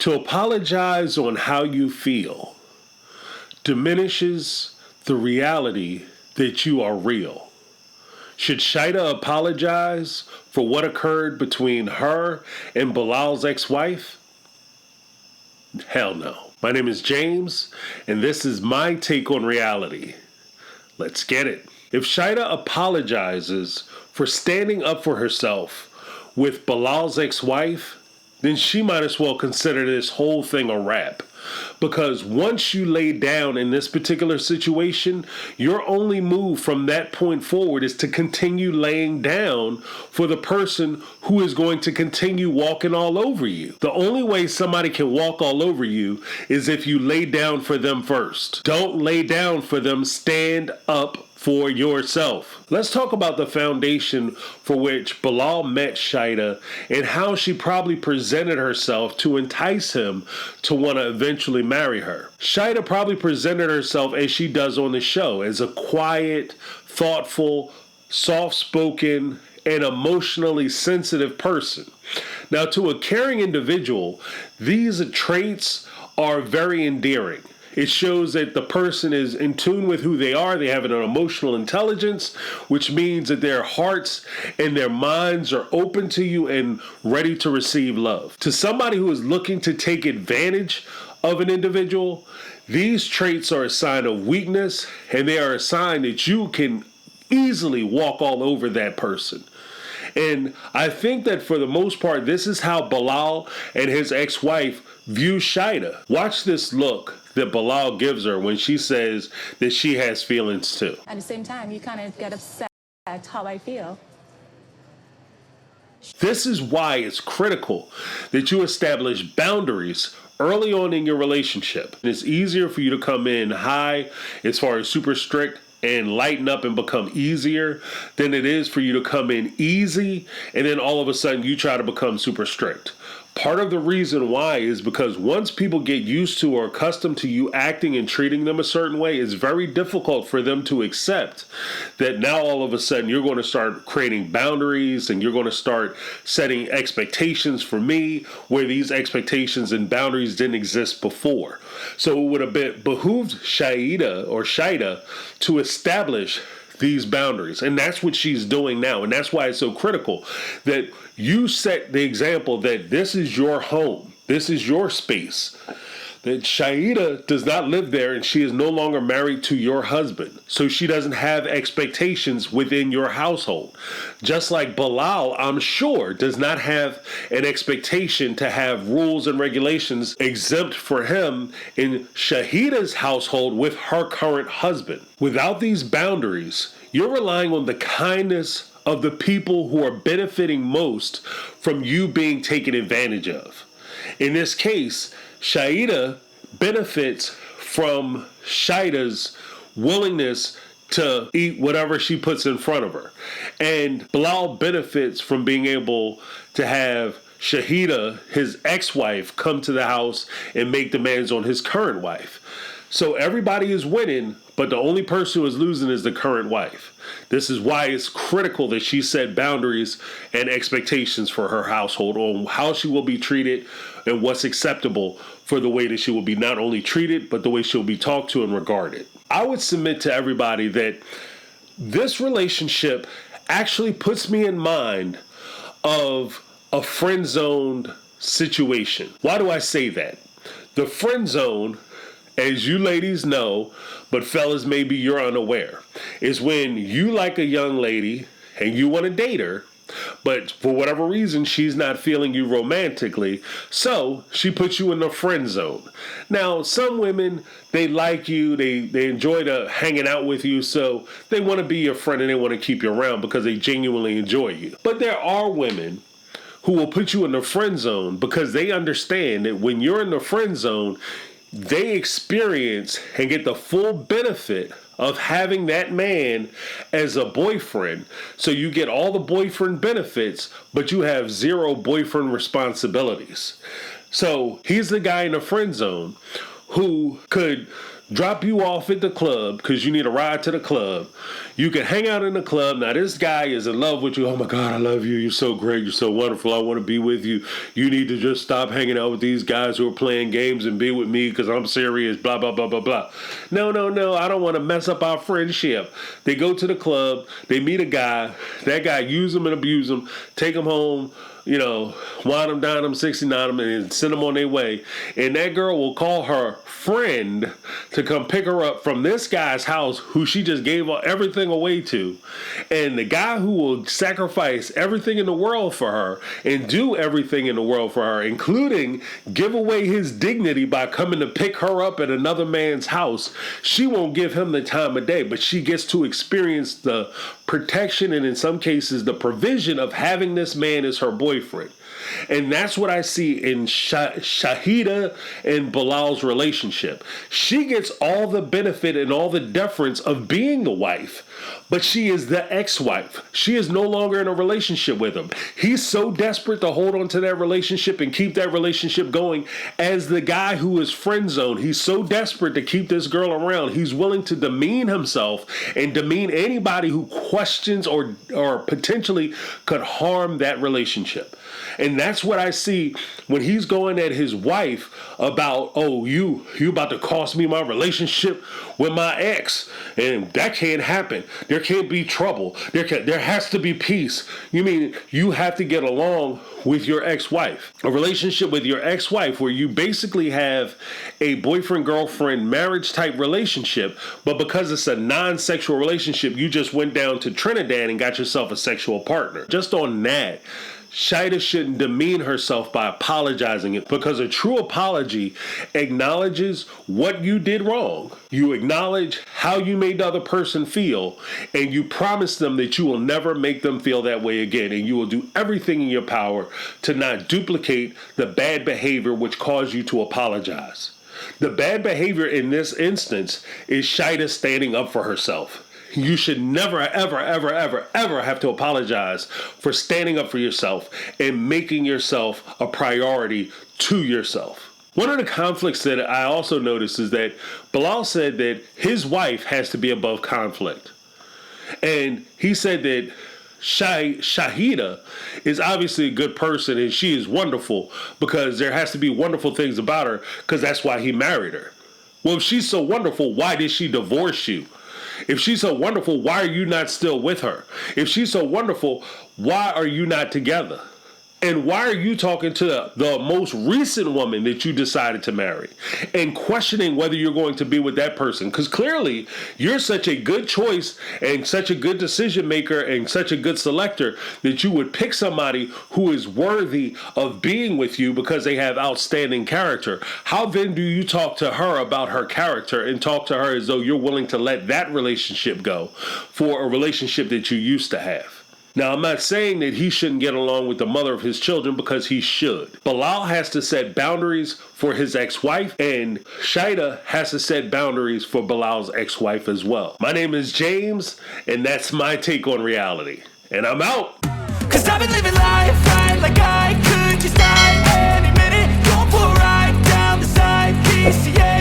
To apologize on how you feel diminishes the reality that you are real. Should Shaeeda apologize for what occurred between her and Bilal'S ex-wife? Hell no. My name is James, and this is my take on reality. Let's get it. If Shaeeda apologizes for standing up for herself with Bilal'S ex-wife, then she might as well consider this whole thing a wrap. Because once you lay down in this particular situation, your only move from that point forward is to continue laying down for the person who is going to continue walking all over you. The only way somebody can walk all over you is if you lay down for them first. Don't lay down for them, stand up for yourself. Let's talk about the foundation for which Bilal met Shaeeda and how she probably presented herself to entice him to want to eventually marry her. Shaeeda probably presented herself as she does on the show, as a quiet, thoughtful, soft-spoken, and emotionally sensitive person. Now, to a caring individual, these traits are very endearing. It shows that the person is in tune with who they are. They have an emotional intelligence, which means that their hearts and their minds are open to you and ready to receive love. To somebody who is looking to take advantage of an individual, these traits are a sign of weakness, and they are a sign that you can easily walk all over that person. And I think that for the most part, this is how Bilal and his ex-wife view Shaeeda. Watch this look that Bilal gives her when she says that she has feelings too. At the same time, you kind of get upset at how I feel. This is why it's critical that you establish boundaries early on in your relationship. It's easier for you to come in high as far as super strict and lighten up and become easier than it is for you to come in easy and then all of a sudden you try to become super strict. Part of the reason why is because once people get used to or accustomed to you acting and treating them a certain way, it's very difficult for them to accept that now all of a sudden you're going to start creating boundaries and you're going to start setting expectations for me where these expectations and boundaries didn't exist before. So it would have behooved Shaeeda to establish these boundaries. And that's what she's doing now. And that's why it's so critical that you set the example that this is your home. This is your space. That Shaeeda does not live there and she is no longer married to your husband. So she doesn't have expectations within your household. Just like Bilal, I'm sure, does not have an expectation to have rules and regulations exempt for him in Shaeeda's household with her current husband. Without these boundaries, you're relying on the kindness of the people who are benefiting most from you being taken advantage of. In this case, Shaeeda benefits from Shaeeda's willingness to eat whatever she puts in front of her. And Bilal benefits from being able to have Shaeeda, his ex-wife, come to the house and make demands on his current wife. So everybody is winning, but the only person who is losing is the current wife. This is why it's critical that she set boundaries and expectations for her household on how she will be treated and what's acceptable for the way that she will be not only treated, but the way she'll be talked to and regarded. I would submit to everybody that this relationship actually puts me in mind of a friend-zoned situation. Why do I say that? The friend zone, as you ladies know, but fellas, maybe you're unaware, is when you like a young lady and you want to date her, but for whatever reason, she's not feeling you romantically, so she puts you in the friend zone. Now, some women, they like you, they enjoy hanging out with you, so they want to be your friend and they want to keep you around because they genuinely enjoy you. But there are women who will put you in the friend zone because they understand that when you're in the friend zone, they experience and get the full benefit of having that man as a boyfriend. So you get all the boyfriend benefits, but you have zero boyfriend responsibilities. So he's the guy in the friend zone who could drop you off at the club because you need a ride to the club. You can hang out in the club. Now, this guy is in love with you. Oh, my God, I love you. You're so great. You're so wonderful. I want to be with you. You need to just stop hanging out with these guys who are playing games and be with me because I'm serious, blah, blah, blah, blah, blah. No. I don't want to mess up our friendship. They go to the club. They meet a guy. That guy use them and abuse them, take them home, wine them, dine them, 69 them, and send them on their way. And that girl will call her friend to come pick her up from this guy's house who she just gave everything away to. And the guy who will sacrifice everything in the world for her and do everything in the world for her, including give away his dignity by coming to pick her up at another man's house, she won't give him the time of day, but she gets to experience the protection and in some cases the provision of having this man as her boyfriend. And that's what I see in Shaeeda and Bilal'S relationship. She gets all the benefit and all the deference of being the wife, but she is the ex-wife. She is no longer in a relationship with him. He's so desperate to hold on to that relationship and keep that relationship going as the guy who is friend zoned. He's so desperate to keep this girl around. He's willing to demean himself and demean anybody who questions or potentially could harm that relationship. And that's what I see when he's going at his wife about, oh, you about to cost me my relationship with my ex. And that can't happen. There can't be trouble. There has to be peace. You mean you have to get along with your ex-wife. A relationship with your ex-wife where you basically have a boyfriend-girlfriend marriage type relationship, but because it's a non-sexual relationship, you just went down to Trinidad and got yourself a sexual partner. Just on that, Shaeeda shouldn't demean herself by apologizing it, because a true apology acknowledges what you did wrong. You acknowledge how you made the other person feel, and you promise them that you will never make them feel that way again, and you will do everything in your power to not duplicate the bad behavior which caused you to apologize. The bad behavior in this instance is Shaeeda standing up for herself. You should never, ever, ever, ever, ever have to apologize for standing up for yourself and making yourself a priority to yourself. One of the conflicts that I also noticed is that Bilal said that his wife has to be above conflict. And he said that Shaeeda is obviously a good person and she is wonderful because there has to be wonderful things about her because that's why he married her. Well, if she's so wonderful, why did she divorce you? If she's so wonderful, why are you not still with her? If she's so wonderful, why are you not together? And why are you talking to the most recent woman that you decided to marry and questioning whether you're going to be with that person? Because clearly you're such a good choice and such a good decision maker and such a good selector that you would pick somebody who is worthy of being with you because they have outstanding character. How then do you talk to her about her character and talk to her as though you're willing to let that relationship go for a relationship that you used to have? Now, I'm not saying that he shouldn't get along with the mother of his children, because he should. Bilal has to set boundaries for his ex-wife, and Shaeeda has to set boundaries for Bilal's ex-wife as well. My name is James, and that's my take on reality. And I'm out. 'Cause I've been living life right like I could just die any minute. Going for a ride down the side, PCA.